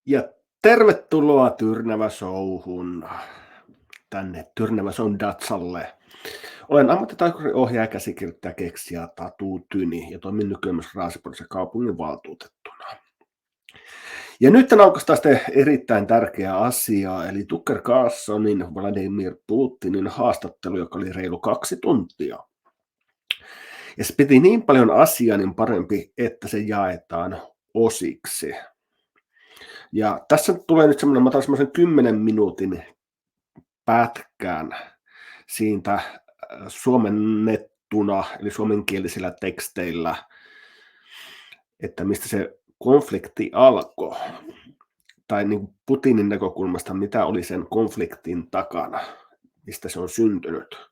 Ja tervetuloa Tyrnävä Showhun, tänne Tyrnävä Shown datsalle. Olen ammattitaikuri, ohjaaja, käsikirjoittaja, keksijä Tatu Tyni ja toimin nykyään myös Raaseporissa kaupungin valtuutettuna. Ja nyt aukaistaan sitten erittäin tärkeä asia, eli Tucker Carlsonin Vladimir Putinin haastattelu, joka oli reilu 2 tuntia. Ja se piti niin paljon asiaa, niin parempi, että se jaetaan osiksi. Ja tässä tulee nyt semmoinen, mä otan semmoisen 10 minuutin pätkän siitä suomennettuna, eli suomenkielisillä teksteillä, että mistä se konflikti alkoi, tai niin kuin Putinin näkökulmasta, mitä oli sen konfliktin takana, mistä se on syntynyt.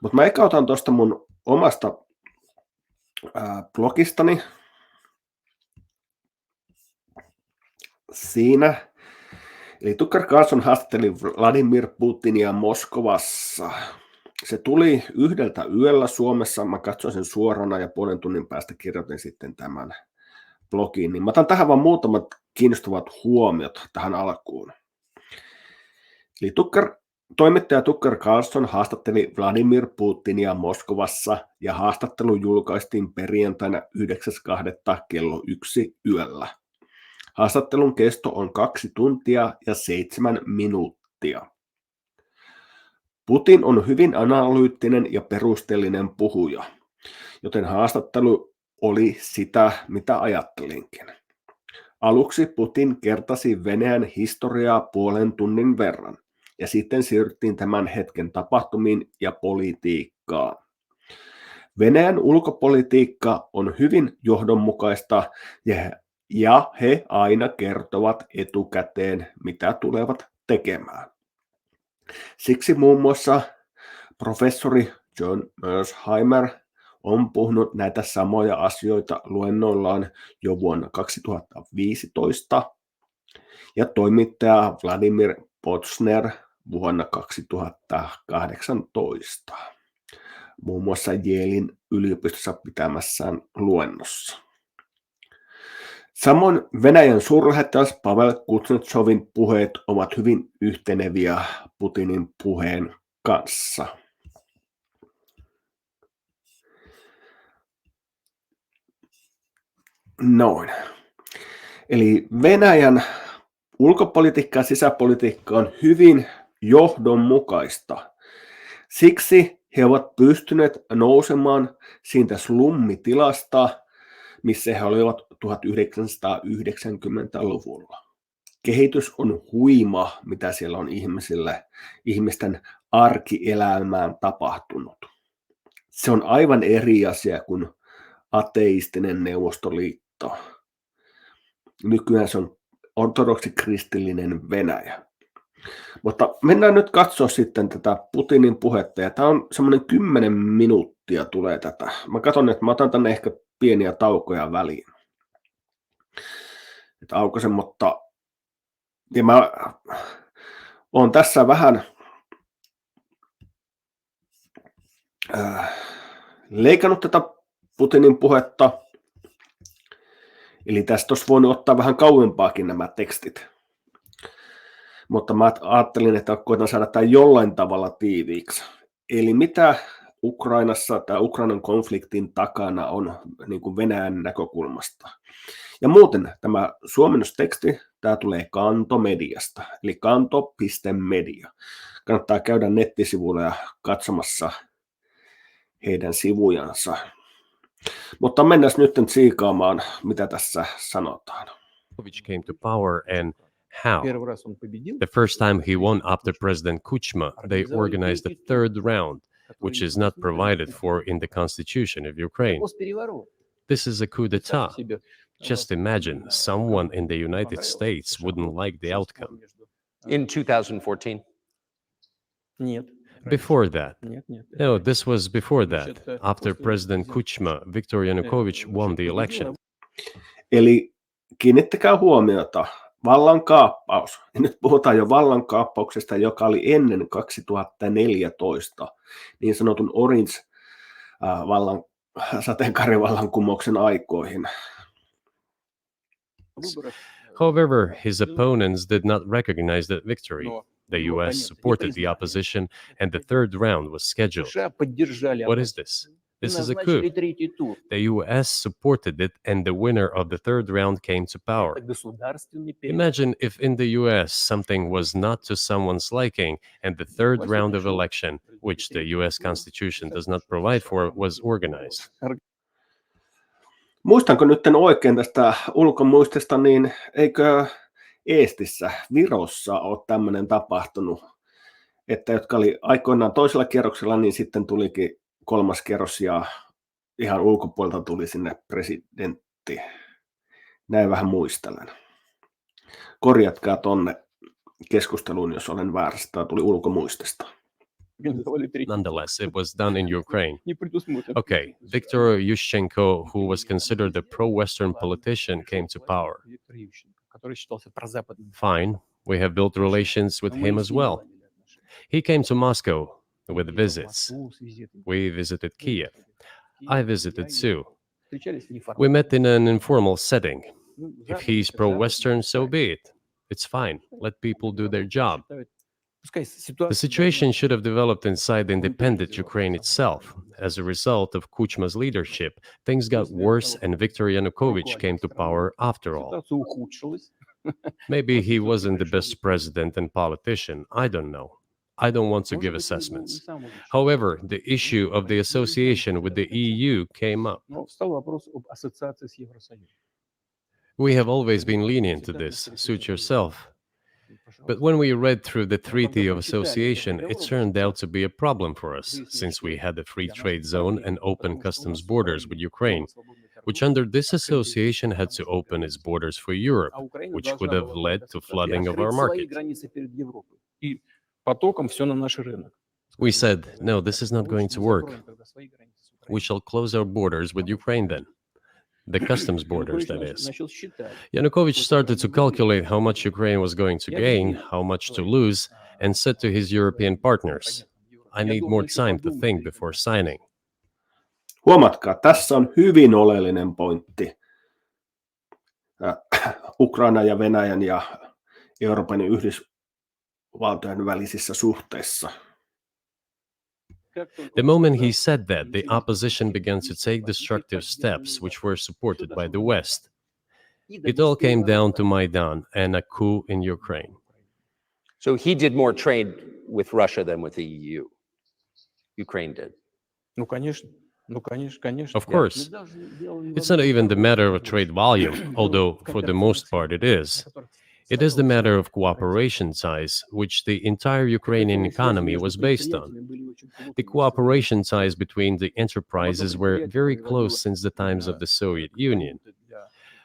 Mutta mä eka otan tuosta mun omasta blogistani. Siinä. Eli Tucker Carlson haastatteli Vladimir Putinia Moskovassa. Se tuli 1 yöllä Suomessa. Mä katsoin sen suorana ja puolen tunnin päästä kirjoitin sitten tämän blogiin. Niin mä otan tähän vaan muutamat kiinnostavat huomiot tähän alkuun. Eli toimittaja Tucker Carlson haastatteli Vladimir Putinia Moskovassa ja haastattelu julkaistiin perjantaina 9.2. kello 1 yöllä. Haastattelun kesto on 2 tuntia ja 7 minuuttia. Putin on hyvin analyyttinen ja perusteellinen puhuja, joten haastattelu oli sitä, mitä ajattelinkin. Aluksi Putin kertasi Venäjän historiaa puolen tunnin verran, ja sitten siirryttiin tämän hetken tapahtumiin ja politiikkaan. Venäjän ulkopolitiikka on hyvin johdonmukaista ja he aina kertovat etukäteen, mitä tulevat tekemään. Siksi muun muassa professori John Mersheimer on puhunut näitä samoja asioita luennoillaan jo vuonna 2015 ja toimittaja Vladimir Potsner vuonna 2018, muun muassa Yalein yliopistossa pitämässään luennossa. Samoin Venäjän suurlähettiläs Pavel Kuznetsovin puheet ovat hyvin yhteneviä Putinin puheen kanssa. Noin. Eli Venäjän ulkopolitiikka ja sisäpolitiikka on hyvin johdonmukaista. Siksi he ovat pystyneet nousemaan siitä slummitilasta, missä he olivat 1990-luvulla. Kehitys on huima, mitä siellä on ihmisten arkielämään tapahtunut. Se on aivan eri asia kuin ateistinen Neuvostoliitto. Nykyään se on ortodoksikristillinen Venäjä. Mutta mennään nyt katsoa sitten tätä Putinin puhetta, ja tämä on semmoinen 10 minuuttia tulee tätä. Mä katson, että mä otan tänne ehkä pieniä taukoja väliin. Että aukaisen, mutta ja mä oon tässä vähän leikannut tätä Putinin puhetta. Eli tästä olisi voinut ottaa vähän kauempaakin nämä tekstit. Mutta mä ajattelin, että koitan saada tämän jollain tavalla tiiviiksi. Eli mitä Ukrainassa tai Ukrainan konfliktin takana on niin kuin Venäjän näkökulmasta. Ja muuten tämä suomennosteksti, tämä tulee Kantomediasta, eli kanto.media. Kannattaa käydä nettisivuilla ja katsomassa heidän sivujansa. Mutta mennään nyt tsiikaamaan, mitä tässä sanotaan. Came to power and how. The first time he won after President Kuchma, they organized a third round, which is not provided for in the constitution of Ukraine. This is a coup d'etat. Just imagine someone in the United States wouldn't like the outcome. In 2014? Before that. No, this was before that. After President Kuchma, Viktor Yanukovych won the election. Eli kiinnittäkää huomiota, vallankaappaus. Ja nyt puhutaan jo vallankaappauksesta, joka oli ennen 2014, niin sanotun sateenkaarivallankumouksen aikoihin. However, his opponents did not recognize that victory. The US supported the opposition, and the third round was scheduled. What is this? This is a coup. The US supported it, and the winner of the third round came to power. Imagine if in the US something was not to someone's liking, and the third round of election, which the US Constitution does not provide for, was organized. Muistanko nyt oikein tästä ulkomuistista, niin eikö Eestissä, Virossa ole tämmöinen tapahtunut, että jotka oli aikoinaan toisella kierroksella, niin sitten tulikin kolmas kierros ja ihan ulkopuolelta tuli sinne presidentti. Näin vähän muistelen. Korjatkaa tonne keskusteluun, jos olen väärässä. Tämä tuli ulkomuistista. Nonetheless, it was done in Ukraine. Okay, Viktor Yushchenko, who was considered a pro-Western politician, came to power. Fine, we have built relations with him as well. He came to Moscow with visits. We visited Kiev. I visited too. We met in an informal setting. If he's pro-Western, so be it. It's fine. Let people do their job. The situation should have developed inside the independent Ukraine itself. As a result of Kuchma's leadership, things got worse and Viktor Yanukovych came to power after all. Maybe he wasn't the best president and politician. I don't know. I don't want to give assessments. However, the issue of the association with the EU came up. We have always been lenient to this. Suit yourself. But when we read through the Treaty of Association, it turned out to be a problem for us, since we had a free trade zone and open customs borders with Ukraine, which under this association had to open its borders for Europe, which would have led to flooding of our market. We said, no, this is not going to work. We shall close our borders with Ukraine then. The customs borders, that is. Yanukovych started to calculate how much Ukraine was going to gain, how much to lose, and said to his European partners, I need more time to think before signing. Huomatkaa, tässä on hyvin oleellinen pointti. Ukrainan ja Venäjän ja Euroopan ja Yhdysvaltojen välisissä suhteissa. The moment he said that, the opposition began to take destructive steps which were supported by the West. It all came down to Maidan and a coup in Ukraine. So he did more trade with Russia than with the EU. Ukraine did. Of course. It's not even the matter of trade volume, although for the most part it is. It is the matter of cooperation ties, which the entire Ukrainian economy was based on. The cooperation ties between the enterprises were very close since the times of the Soviet Union.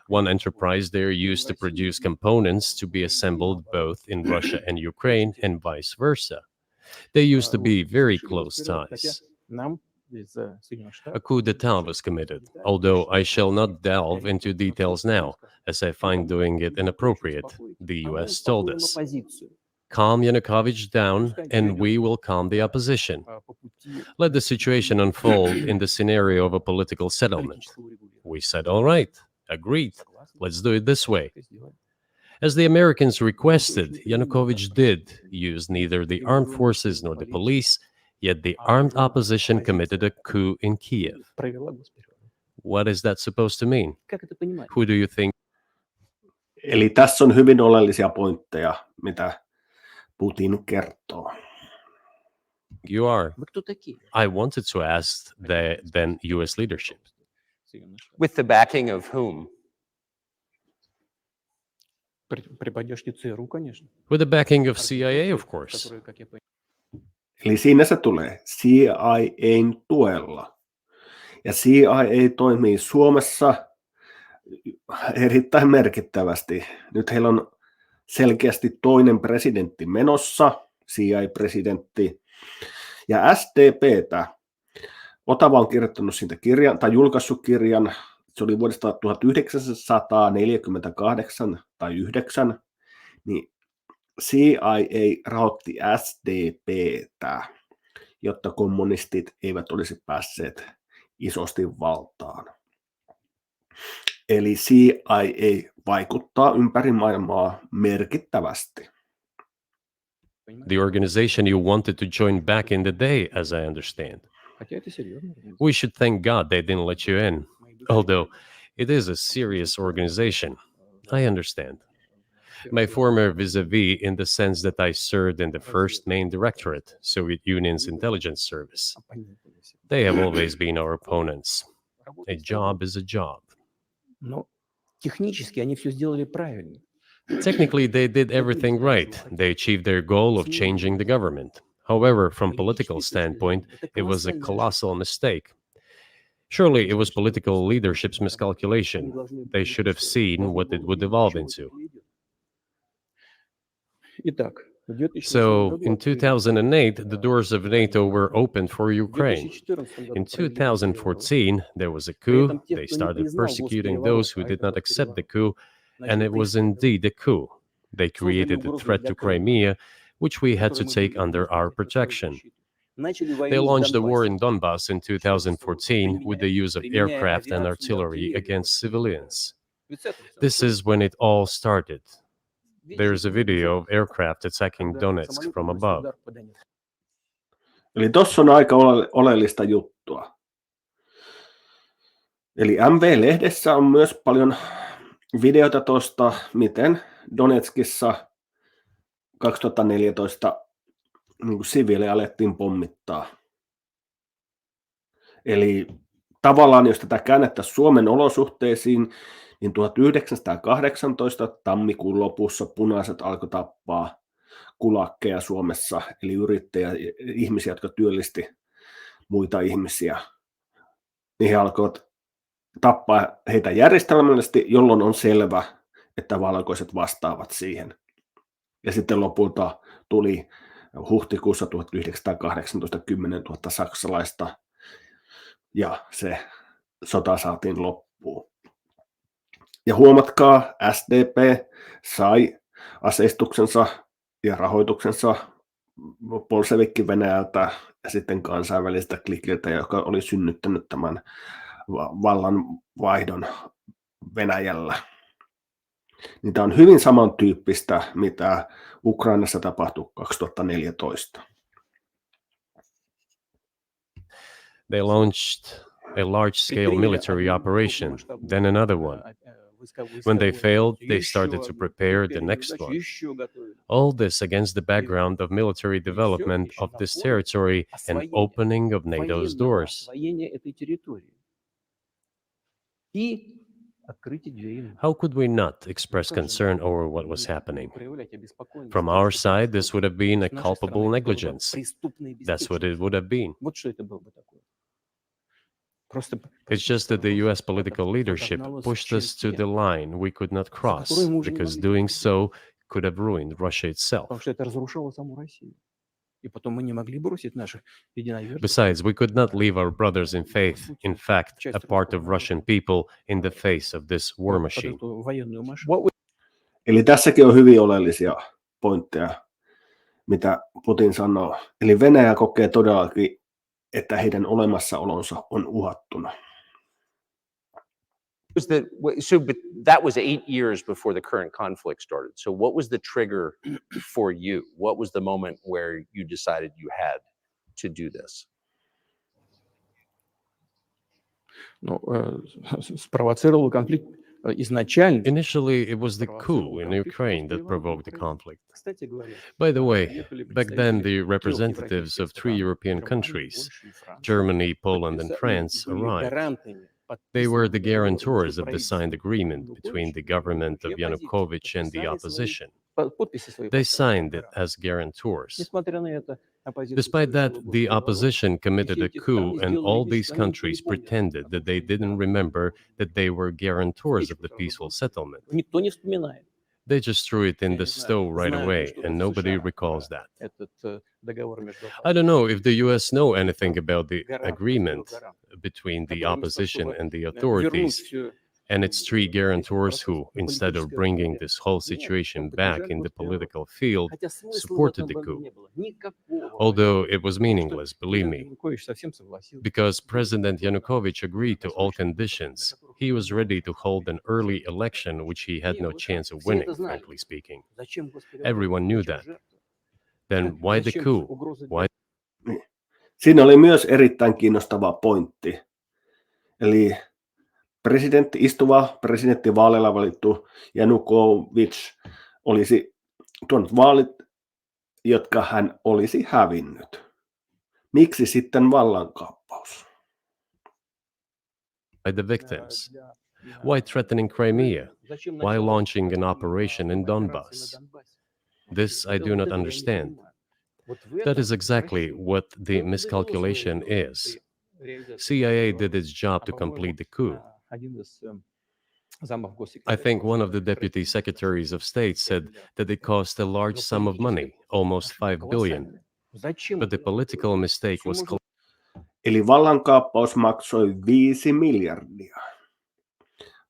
One enterprise there used to produce components to be assembled both in Russia and Ukraine and vice versa. They used to be very close ties. A coup d'etat was committed, although I shall not delve into details now, as I find doing it inappropriate, the US told us. Calm Yanukovych down, and we will calm the opposition. Let the situation unfold in the scenario of a political settlement. We said, all right, agreed, let's do it this way. As the Americans requested, Yanukovych did use neither the armed forces nor the police, yet the armed opposition committed a coup in Kiev. What is that supposed to mean? Who do you think? Eli tässä on hyvin oleellisia pointteja, mitä Putin kertoo. You are. I wanted to ask the then US leadership. With the backing of whom? With the backing of CIA, of course. Eli siinä se tulee CIA:n tuella. Ja CIA toimii Suomessa erittäin merkittävästi. Nyt heillä on selkeästi toinen presidentti menossa, CIA-presidentti. Ja SDP:tä, Otava on kirjoittanut siitä kirjan, tai julkaissut kirjan, se oli vuodesta 1948 tai 9, niin CIA rahoitti SDP:tä, jotta kommunistit eivät olisi päässeet isosti valtaan. Eli CIA vaikuttaa ympäri maailmaa merkittävästi. The organization you wanted to join back in the day, as I understand. We should thank God they didn't let you in, although it is a serious organization. I understand. My former vis-a-vis in the sense that I served in the first main directorate, Soviet Union's intelligence service. They have always been our opponents. A job is a job. Technically, they did everything right. They achieved their goal of changing the government. However, from political standpoint, it was a colossal mistake. Surely it was political leadership's miscalculation. They should have seen what it would evolve into. So, in 2008, the doors of NATO were opened for Ukraine. In 2014, there was a coup. They started persecuting those who did not accept the coup, and it was indeed a coup. They created a threat to Crimea, which we had to take under our protection. They launched a war in Donbass in 2014 with the use of aircraft and artillery against civilians. This is when it all started. There's a video of aircraft attacking Donetsk from above. Eli tuossa on aika oleellista juttua. Eli MV-lehdessä on myös paljon videota tuosta, miten Donetskissa 2014 niin siviilejä alettiin pommittaa. Eli tavallaan, jos tätä käännettäisiin Suomen olosuhteisiin, niin 1918 tammikuun lopussa punaiset alkoi tappaa kulakkeja Suomessa, eli ihmisiä, jotka työllisti muita ihmisiä. Niin he alkoivat tappaa heitä järjestelmällisesti, jolloin on selvä, että valkoiset vastaavat siihen. Ja sitten lopulta tuli huhtikuussa 1918 10 000 saksalaista, ja se sota saatiin loppuun. Ja huomatkaa, SDP sai aseistuksensa ja rahoituksensa bolshevikki Venäjältä ja sitten kansainväliseltä klikiltä, joka oli synnyttänyt tämän vallanvaihdon Venäjällä. Niin tämä on hyvin samantyyppistä, mitä Ukrainassa tapahtui 2014. They launched a large-scale military operation, then another one. When they failed, they started to prepare the next one. All this against the background of military development of this territory and opening of NATO's doors. How could we not express concern over what was happening? From our side, this would have been a culpable negligence. That's what it would have been. It's just that the US political leadership pushed us to the line we could not cross, because doing so could have ruined Russia itself. Besides, we could not leave our brothers in faith, in fact, a part of Russian people, in the face of this war machine. Eli tässäkin on hyvin oleellisia pointteja, mitä Putin sanoo. Eli Venäjä kokee todellakin, että heidän olemassaolonsa on uhattuna. But that was 8 years before the current conflict started. So what was the trigger for you? What was the moment where you decided you had to do this? Спровоцировал конфликт изначально. Initially, it was the coup in Ukraine that provoked the conflict. By the way, back then the representatives of 3 European countries, Germany, Poland, and France, arrived. They were the guarantors of the signed agreement between the government of Yanukovych and the opposition. They signed it as guarantors. Despite that, the opposition committed a coup, and all these countries pretended that they didn't remember that they were guarantors of the peaceful settlement. They just threw it in the stove right away, and nobody recalls that. I don't know if the US know anything about the agreement between the opposition and the authorities, and its three guarantors who, instead of bringing this whole situation back in the political field, supported the coup. Although it was meaningless, believe me, because President Yanukovych agreed to all conditions. He was ready to hold an early election, which he had no chance of winning, frankly speaking. Everyone knew that. Then why the coup? Why? Siinä oli myös erittäin kiinnostava pointti. Eli istuva presidenttivaaleilla valittu Yanukovych olisi tuonut vaalit, jotka hän olisi hävinnyt. Miksi sitten vallankaappaus? By the victims. Why threatening Crimea? Why launching an operation in Donbass? This I do not understand. That is exactly what the miscalculation is. CIA did its job to complete the coup. I think one of the deputy secretaries of state said that it cost a large sum of money, almost 5 billion. But the political mistake was... Eli vallankaappaus maksoi 5 miljardia.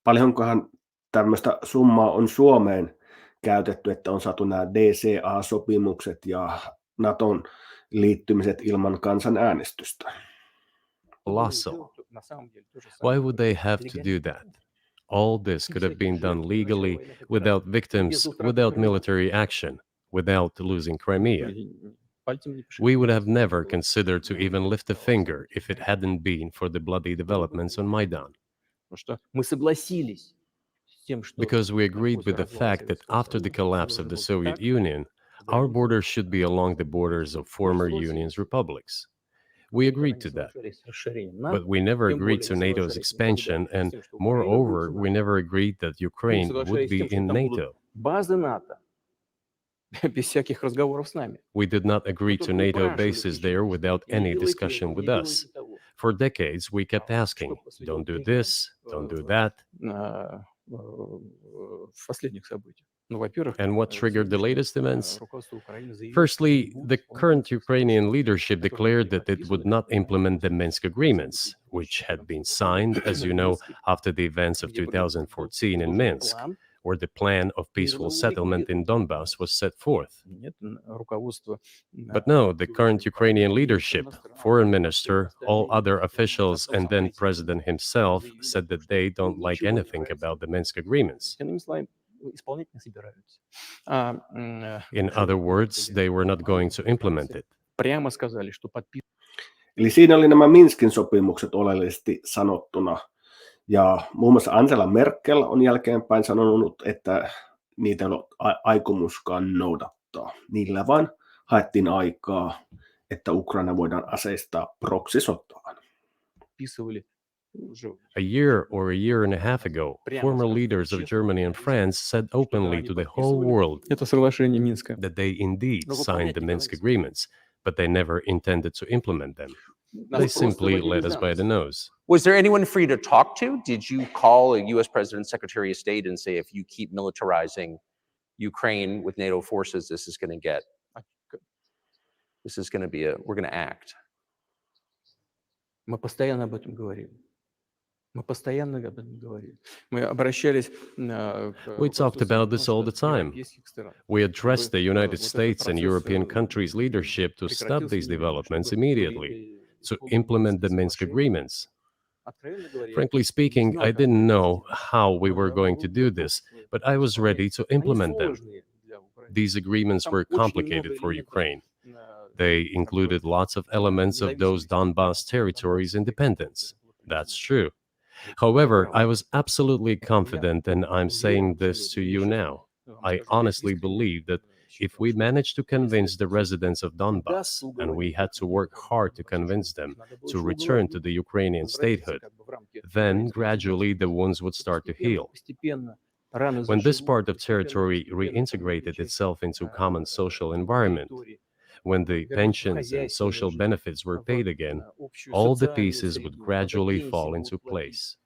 Paljonkohan tämmöistä summaa on Suomeen käytetty, että on saatu nämä DCA-sopimukset ja Naton liittymiset ilman kansanäänestystä? Colossal. Why would they have to do that? All this could have been done legally, without victims, without military action, without losing Crimea. We would have never considered to even lift a finger if it hadn't been for the bloody developments on Maidan. Because we agreed with the fact that after the collapse of the Soviet Union, our borders should be along the borders of former Union's republics. We agreed to that, but we never agreed to NATO's expansion, and moreover, we never agreed that Ukraine would be in NATO. We did not agree to NATO bases there without any discussion with us. For decades, we kept asking, don't do this, don't do that. And what triggered the latest events? Firstly, the current Ukrainian leadership declared that it would not implement the Minsk agreements, which had been signed, as you know, after the events of 2014 in Minsk, where the plan of peaceful settlement in Donbass was set forth. But no, the current Ukrainian leadership, foreign minister, all other officials, and then president himself said that they don't like anything about the Minsk agreements. In other words, they were not going to implement it. Eli siinä oli nämä Minskin sopimukset oleellisesti sanottuna. Ja muun muassa Angela Merkel on jälkeenpäin sanonut, että niitä ei ole aikomuskaan noudattaa. Niillä vain haettiin aikaa, että Ukraina voidaan aseistaa proksisotaan. A year or a year and a half ago, former leaders of Germany and France said openly to the whole world that they indeed signed the Minsk agreements, but they never intended to implement them. They simply led us by the nose. Was there anyone for you to talk to? Did you call a U.S. President, Secretary of State, and say, if you keep militarizing Ukraine with NATO forces, we're going to act? We talked about this all the time. We addressed the United States and European countries' leadership to stop these developments immediately, to implement the Minsk agreements. Frankly speaking, I didn't know how we were going to do this, but I was ready to implement them. These agreements were complicated for Ukraine. They included lots of elements of those Donbass territories' independence. That's true. However, I was absolutely confident, and I'm saying this to you now. I honestly believe that if we managed to convince the residents of Donbass, and we had to work hard to convince them to return to the Ukrainian statehood, then gradually the wounds would start to heal. When this part of territory reintegrated itself into common social environment, when the pensions and social benefits were paid again, all the pieces would gradually fall into place.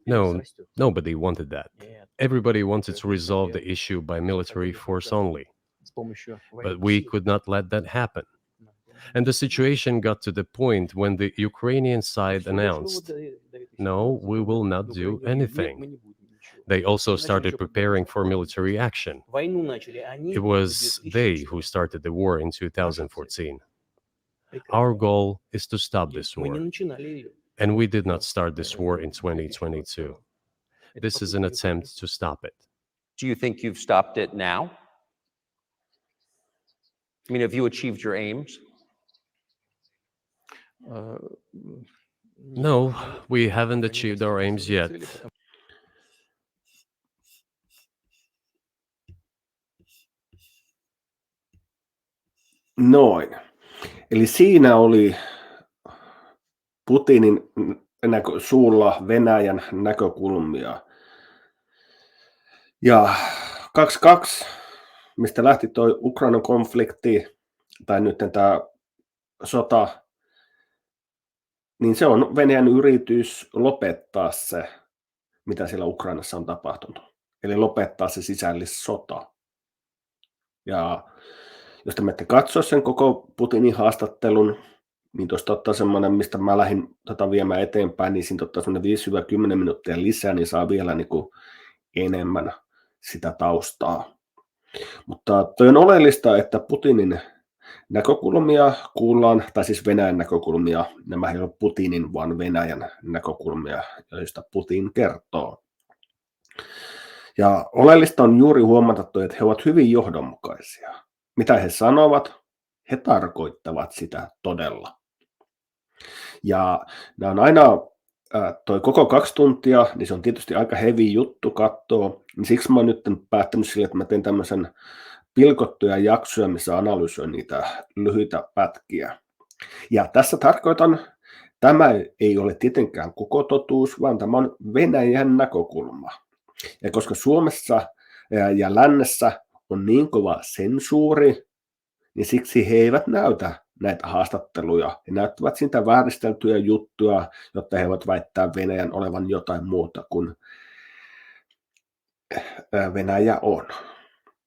No, nobody wanted that. Everybody wanted to resolve the issue by military force only. But we could not let that happen. And the situation got to the point when the Ukrainian side announced, no, we will not do anything. They also started preparing for military action. It was they who started the war in 2014. Our goal is to stop this war. And we did not start this war in 2022. This is an attempt to stop it. Do you think you've stopped it now? I mean, have you achieved your aims? No, we haven't achieved our aims yet. Noin. Eli siinä oli Putinin suulla Venäjän näkökulmia. Ja 22, mistä lähti toi Ukrainan konflikti, tai nyt tämä sota, niin se on Venäjän yritys lopettaa se, mitä siellä Ukrainassa on tapahtunut. Eli lopettaa se sisällissota. Ja jos te menette katsoa sen koko Putinin haastattelun, niin tuosta ottaa semmoinen, mistä mä lähdin viemään eteenpäin, niin siitä ottaa semmoinen 5-10 minuuttia lisää, niin saa vielä niin kuin enemmän sitä taustaa. Mutta toi on oleellista, että Putinin näkökulmia kuullaan, tai siis Venäjän näkökulmia, nämä ei ole Putinin, vaan Venäjän näkökulmia, joista Putin kertoo. Ja oleellista on juuri huomata, että he ovat hyvin johdonmukaisia. Mitä he sanovat, he tarkoittavat sitä todella. Ja nämä on aina, toi koko 2 tuntia, niin se on tietysti aika heavy juttu katsoa, niin siksi mä oon nyt päättänyt sille, että mä teen tämmöisen pilkottuja jaksoja, missä analysoin niitä lyhyitä pätkiä. Ja tässä tarkoitan, tämä ei ole tietenkään koko totuus, vaan tämä on Venäjän näkökulma. Ja koska Suomessa ja lännessä on niin kova sensuuri, niin siksi he eivät näytä näitä haastatteluja. He näyttävät siitä vääristeltyjä juttuja, jotta he voivat väittää Venäjän olevan jotain muuta kuin Venäjä on.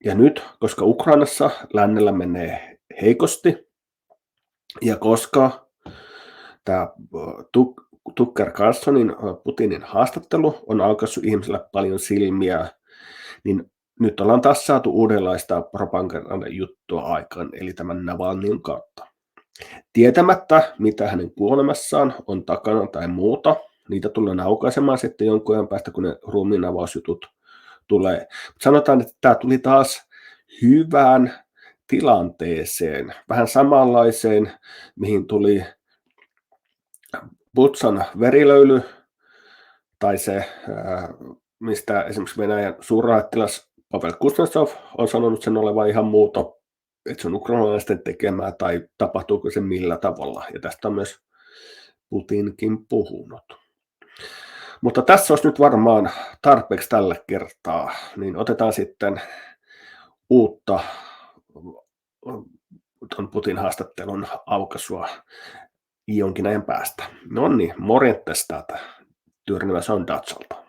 Ja nyt, koska Ukrainassa lännellä menee heikosti, ja koska tämä Tucker Carlsonin Putinin haastattelu on aukaissut ihmisille paljon silmiä, niin nyt ollaan taas saatu uudenlaista propaganda-juttua aikaan, eli tämän Navalnyin kautta. Tietämättä, mitä hänen kuolemassaan on takana tai muuta, niitä tullaan aukaisemaan sitten jonkun ajan päästä, kun ne ruumiinavausjutut tulee. Mutta sanotaan, että tämä tuli taas hyvään tilanteeseen, vähän samanlaiseen, mihin tuli Butsan verilöyly, tai se, mistä esimerkiksi Venäjän suurlähettiläs Pavel Kuznetsov on sanonut sen olevan ihan muuta, että se on ukrainalaisten tekemää tai tapahtuuko se millä tavalla. Ja tästä on myös Putinkin puhunut. Mutta tässä olisi nyt varmaan tarpeeksi tällä kertaa, niin otetaan sitten uutta tuon Putin haastattelun aukaisua jonkin ajan päästä. No niin, morjentes täältä Tyrnävä Show'n Datsalta.